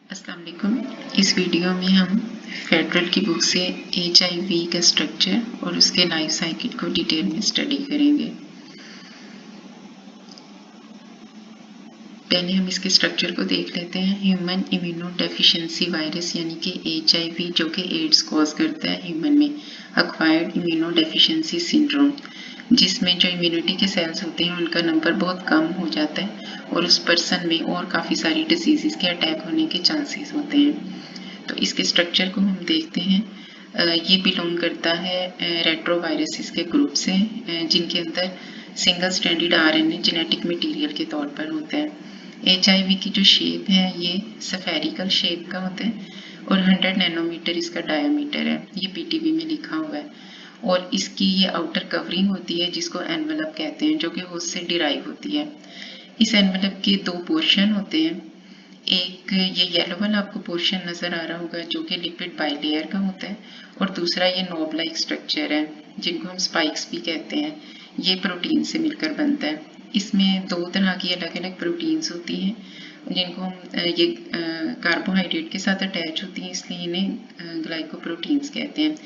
अस्सलाम वालेकुम। इस वीडियो में हम फेडरल की बुक से HIV का स्ट्रक्चर और उसके लाइफ साइकिल को डिटेल में स्टडी करेंगे। पहले हम इसके स्ट्रक्चर को देख लेते हैं। ह्यूमन इम्यूनो डेफिशिएंसी वायरस यानी कि HIV जो कि एड्स कॉज करता है ह्यूमन में, अक्वायर्ड इम्यूनो डेफिशिएंसी सिंड्रोम, जिसमें जो इम्यूनिटी के सेल्स होते हैं उनका नंबर बहुत कम हो जाता है और उस पर्सन में और काफ़ी सारी डिजीज़ के अटैक होने के चांसेस होते हैं। तो इसके स्ट्रक्चर को हम देखते हैं। ये बिलोंग करता है रेट्रोवायरसेस के ग्रुप से, जिनके अंदर single stranded RNA genetic material के तौर पर होता है। HIV की जो शेप है ये स्फेरिकल शेप का होता है और 100 नैनोमीटर इसका डायमीटर है। ये PTB में लिखा हुआ है और इसकी ये आउटर कवरिंग होती है जिसको एनवेलप कहते हैं, जो कि होस्ट से डिराइव होती है। इस एनवेलप के दो पोर्शन होते हैं। एक ये येलो वाला आपको पोर्शन नजर आ रहा होगा जो कि लिपिड बाइलेयर का होता है और दूसरा ये नॉब लाइक स्ट्रक्चर है जिनको हम स्पाइक्स भी कहते हैं। ये प्रोटीन से मिलकर बनता है। इसमें दो तरह की अलग अलग प्रोटीन्स होती हैं जिनको हम ये कार्बोहाइड्रेट के साथ अटैच होती हैं, इसलिए इन्हें ग्लाइकोप्रोटीन्स कहते हैं।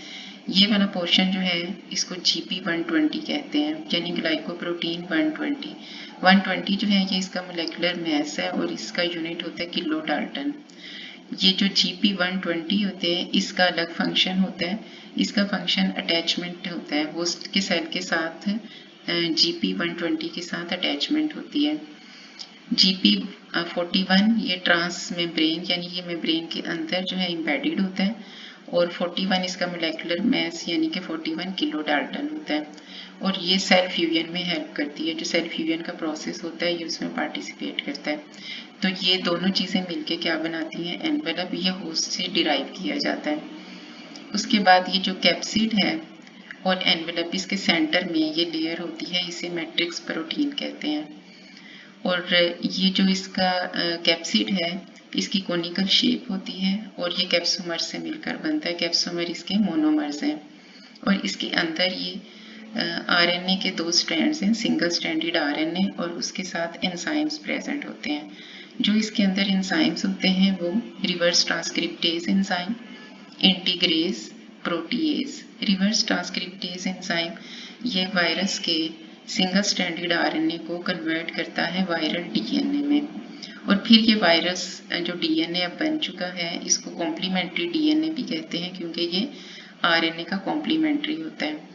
ये वाला पोर्शन जो है इसको GP120 कहते हैं, यानी ग्लाइकोप्रोटीन 120। 120 जो है ये इसका मोलेकुलर मास है और इसका यूनिट होता है किलो डाल्टन। ये जो GP120 होते हैं इसका अलग फंक्शन होता है। इसका फंक्शन अटैचमेंट होता है, होस्ट के सेल के साथ GP120 के साथ अटैचमेंट होती है। GP41 ये ट्रांस मेम्ब्रेन यानी ये मेम्ब्रेन के अंदर जो है इम्बेडेड होता है और 41 इसका मोलेकुलर मास यानी कि 41 किलो डाल्टन होता है और ये सेल फ्यूजन में हेल्प करती है। जो सेल फ्यूजन का प्रोसेस होता है ये उसमें पार्टिसिपेट करता है। तो ये दोनों चीज़ें मिलके क्या बनाती हैं, एनवेलप। ये होस्ट से डिराइव किया जाता है। उसके बाद ये जो कैप्सिड है और एनवेलप, इसके सेंटर में ये लेयर होती है, इसे मैट्रिक्स प्रोटीन कहते हैं। और ये जो इसका कैप्सिड है इसकी कोनिकल शेप होती है और ये कैप्सोमर से मिलकर बनता है। कैप्सोमर इसके मोनोमर्स हैं और इसके अंदर ये RNA के दो स्ट्रैंड्स हैं, सिंगल स्ट्रैंडेड RNA, और उसके साथ एंजाइम्स प्रेजेंट होते हैं। जो इसके अंदर एंजाइम्स होते हैं वो reverse transcriptase enzyme, integrase, protease. Reverse transcriptase enzyme ये वायरस के सिंगल स्ट्रैंडेड RNA को कन्वर्ट करता है वायरल DNA में और फिर ये वायरस जो DNA अब बन चुका है इसको कॉम्प्लीमेंट्री DNA भी कहते हैं, क्योंकि ये RNA का कॉम्प्लीमेंट्री होता है।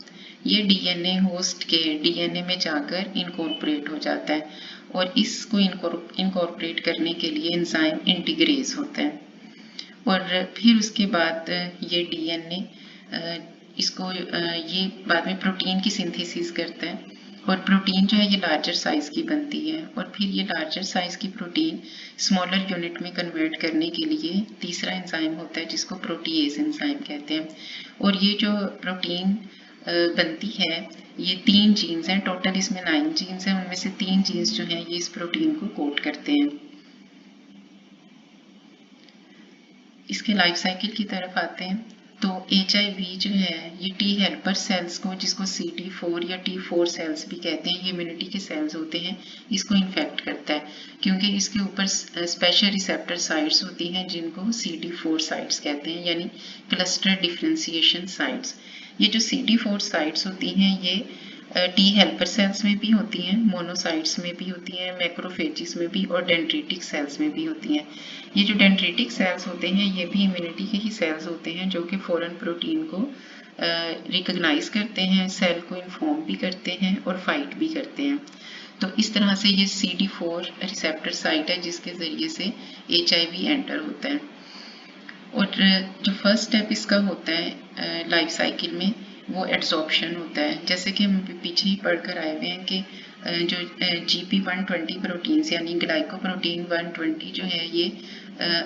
ये DNA होस्ट के DNA में जाकर इनकॉर्पोरेट हो जाता है और इसको इनकॉर्पोरेट करने के लिए एंजाइम इंटीग्रेज होता है और फिर उसके बाद ये DNA इसको ये बाद में प्रोटीन की सिंथेसिस करता है और प्रोटीन जो है ये लार्जर साइज की बनती है और फिर ये लार्जर साइज की प्रोटीन स्मॉलर यूनिट में कन्वर्ट करने के लिए तीसरा एंजाइम होता है जिसको प्रोटीएज एंजाइम कहते हैं। और ये जो प्रोटीन बनती है ये 3 जीन्स हैं, टोटल इसमें 9 जीन्स हैं, उनमें से 3 जीन्स जो हैं ये इस प्रोटीन को कोड करते हैं। इसके लाइफ साइकिल की तरफ आते हैं तो HIV जो है ये T हेल्पर सेल्स को, जिसको CD4 या T4 सेल्स भी कहते हैं, ये इम्यूनिटी के सेल्स होते हैं, इसको इन्फेक्ट करता है क्योंकि इसके ऊपर स्पेशल रिसेप्टर साइट्स होती हैं जिनको CD4 साइट्स कहते हैं, यानी क्लस्टर डिफरेंशिएशन साइट्स। ये जो CD4 साइट्स होती हैं ये T हेल्पर सेल्स में भी होती हैं, मोनोसाइट्स में भी होती हैं, मैक्रोफेजिस में भी और डेंड्रिटिक सेल्स में भी होती हैं। ये जो डेंड्रिटिक सेल्स होते हैं ये भी इम्यूनिटी के ही सेल्स होते हैं जो कि फॉरेन प्रोटीन को रिकॉग्नाइज करते हैं, सेल को इन्फॉर्म भी करते हैं और फाइट भी करते हैं। तो इस तरह से ये CD4 रिसेप्टर साइट है जिसके ज़रिए से HIV एंटर होता है। और जो फर्स्ट स्टेप इसका होता है लाइफ साइकिल में वो एड्सॉर्प्शन होता है। जैसे कि हम पीछे ही पढ़कर आए हुए हैं कि जो GP120 प्रोटीन्स यानी ग्लाइकोप्रोटीन 120 जो है ये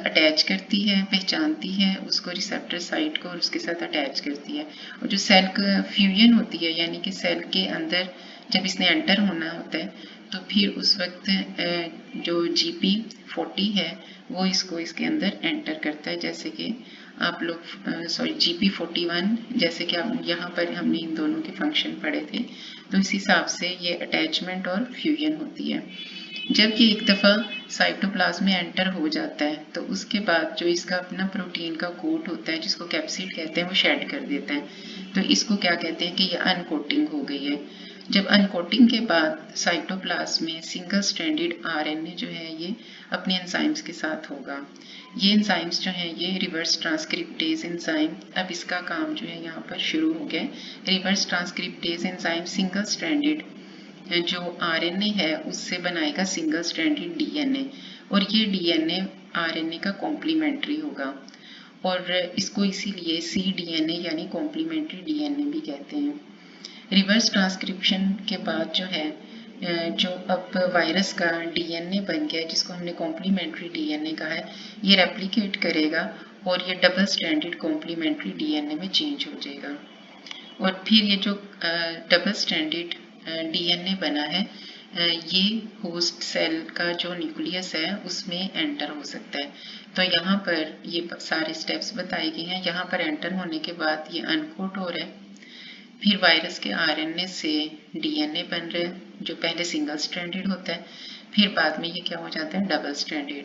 अटैच करती है, पहचानती है उसको रिसेप्टर साइट को और उसके साथ अटैच करती है। और जो सेल का फ्यूजन होती है यानी कि सेल के अंदर जब इसने एंटर होना होता है तो फिर उस वक्त जो GP40 है वो इसको इसके अंदर एंटर करता है। जैसे कि आप लोग GP41, जैसे कि आप यहाँ पर हमने इन दोनों के फंक्शन पढ़े थे, तो इस हिसाब से ये अटैचमेंट और फ्यूजन होती है। जब ये एक दफ़ा साइटोप्लाज्म में एंटर हो जाता है तो उसके बाद जो इसका अपना प्रोटीन का कोट होता है जिसको कैप्सिड कहते हैं वो शेड कर देता है। तो इसको क्या कहते हैं कि ये अनकोटिंग हो गई है। जब अनकोटिंग के बाद साइटोप्लाज्म में सिंगल स्ट्रैंडेड आरएनए जो है ये अपने एंजाइम्स के साथ होगा। ये एंजाइम्स जो हैं ये रिवर्स ट्रांसक्रिप्टेज एंजाइम, अब इसका काम जो है यहाँ पर शुरू हो गया। Reverse transcriptase enzyme single stranded जो आरएनए है उससे बनाएगा सिंगल स्ट्रैंडेड डीएनए, और ये डीएनए आरएनए का कॉम्प्लीमेंट्री होगा, और इसको इसीलिए cDNA यानी कॉम्प्लीमेंट्री डीएनए भी कहते हैं। रिवर्स ट्रांसक्रिप्शन के बाद जो है जो अब वायरस का डीएनए बन गया जिसको हमने कॉम्प्लीमेंट्री डीएनए कहा है, ये रेप्लिकेट करेगा और ये डबल स्ट्रैंडेड कॉम्प्लीमेंट्री डीएनए में चेंज हो जाएगा, और फिर ये जो डबल स्ट्रैंडेड डीएनए बना है ये होस्ट सेल का जो न्यूक्लियस है उसमें एंटर हो सकता है। तो यहाँ पर ये सारे स्टेप्स बताए गए हैं। यहाँ पर एंटर होने के बाद ये अनकोट हो रहा है, फिर वायरस के आरएनए से डीएनए बन रहे हैं जो पहले सिंगल स्ट्रैंडेड होता है, फिर बाद में ये क्या हो जाता है डबल स्ट्रैंडेड,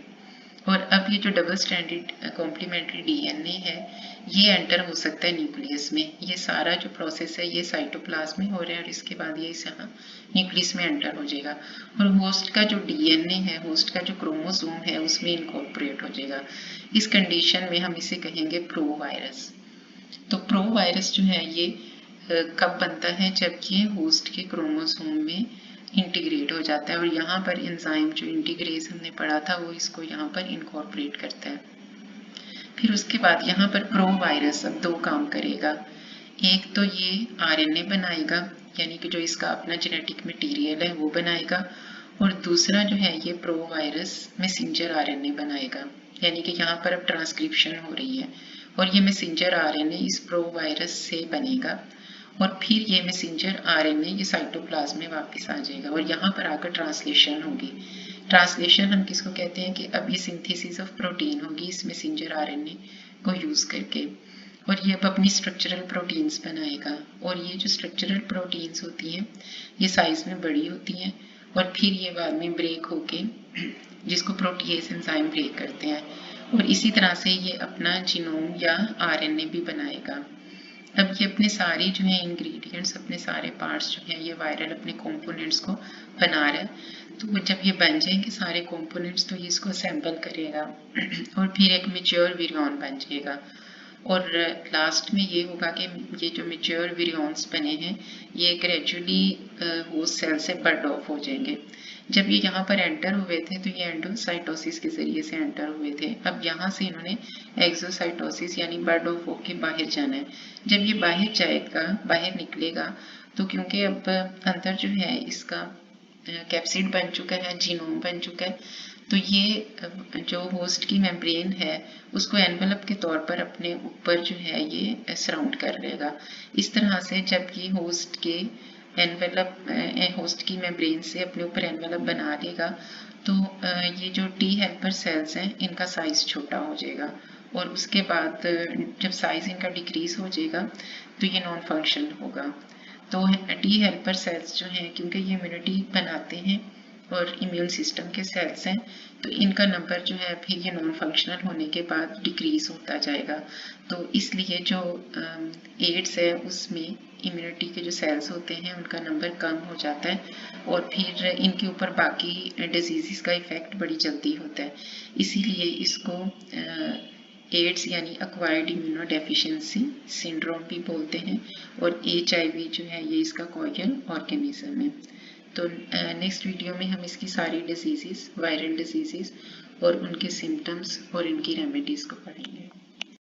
और अब ये जो डबल स्ट्रैंडेड कॉम्प्लीमेंट्री डीएनए है ये एंटर हो सकता है न्यूक्लियस में। ये सारा जो प्रोसेस है ये साइटोप्लाज्म में हो रहा है और इसके बाद ये यहाँ न्यूक्लियस में एंटर हो जाएगा, और होस्ट का जो डीएनए है, होस्ट का जो क्रोमोसोम है उसमें इनकॉर्पोरेट हो जाएगा। इस कंडीशन में हम इसे कहेंगे प्रो वायरस। तो प्रो वायरस जो है ये कब बनता है, जब ये होस्ट के क्रोमोसोम में इंटीग्रेट हो जाता है, और यहाँ पर एंजाइम जो इंटीग्रेज हमने पढ़ा था वो इसको यहाँ पर इनकॉर्पोरेट करता है। फिर उसके बाद यहाँ पर प्रो वायरस अब दो काम करेगा। एक तो ये आरएनए बनाएगा यानी कि जो इसका अपना जेनेटिक मटेरियल है वो बनाएगा, और दूसरा जो है ये प्रो वायरस मैसेंजर आरएनए बनाएगा, यानी कि यहाँ पर अब ट्रांसक्रिप्शन हो रही है और ये मैसेंजर आरएनए इस प्रो वायरस से बनेगा, और फिर ये मैसेंजर आरएनए ये साइटोप्लाज्म में वापस आ जाएगा और यहाँ पर आकर ट्रांसलेशन होगी। ट्रांसलेशन हम किसको कहते हैं कि अब ये सिंथेसिस ऑफ प्रोटीन होगी इस मैसेंजर आरएनए को यूज करके, और ये अब अपनी स्ट्रक्चरल प्रोटीन्स बनाएगा, और ये जो स्ट्रक्चरल प्रोटीन्स होती हैं ये साइज में बड़ी होती हैं और फिर ये बाद में ब्रेक होके जिसको प्रोटीएज एंजाइम ब्रेक करते हैं, और इसी तरह से ये अपना जीनोम या आरएनए भी बनाएगा। अब ये अपने सारे जो है इंग्रेडिएंट्स, अपने सारे पार्ट्स जो हैं ये वायरल अपने कंपोनेंट्स को बना रहा है, तो जब ये बन जाएंगे सारे कंपोनेंट्स तो ये इसको असेंबल करेगा और फिर एक मैच्योर विरियन बन जाएगा, और लास्ट में ये होगा कि ये जो मैच्योर विरियंस बने हैं ये ग्रेजुअली होस्ट सेल से बर्ड ऑफ हो जाएंगे। जब ये यहाँ पर एंटर हुए थे तो ये एंडोसाइटोसिस के जरिए से एंटर हुए थे, अब यहाँ से इन्होंने एक्सोसाइटोसिस यानी बर्ड ऑफ होके बाहर जाना है। जब ये बाहर जाएगा, बाहर निकलेगा, तो क्योंकि अब अंदर जो है इसका कैप्सिड बन चुका है, जीनोम बन चुका है, तो ये जो होस्ट की मेम्ब्रेन है उसको एनवेलप के तौर पर अपने ऊपर जो है ये सराउंड कर लेगा। इस तरह से जब ये होस्ट के एनवेलप होस्ट की मेम्ब्रेन से अपने ऊपर एनवेलप बना लेगा तो ये जो टी हेल्पर सेल्स हैं इनका साइज छोटा हो जाएगा, और उसके बाद जब साइज इनका डिक्रीज हो जाएगा तो ये नॉन फंक्शनल होगा। तो टी हेल्पर सेल्स जो हैं क्योंकि ये इम्यूनिटी बनाते हैं और इम्यून सिस्टम के सेल्स हैं तो इनका नंबर जो है फिर ये नॉन फंक्शनल होने के बाद डिक्रीज होता जाएगा। तो इसलिए जो एड्स है उसमें इम्यूनिटी के जो सेल्स होते हैं उनका नंबर कम हो जाता है और फिर इनके ऊपर बाकी डिजीज़ का इफेक्ट बड़ी जल्दी होता है, इसीलिए इसको एड्स यानी एक्वायर्ड इम्यूनो डेफिशिएंसी सिंड्रोम भी बोलते हैं, और HIV जो है ये इसका कॉयल ऑर्गेनिज्म है। तो नेक्स्ट वीडियो में हम इसकी सारी डिजीज़, वायरल डिजीज़ और उनके सिम्टम्स और इनकी रेमेडीज़ को पढ़ेंगे।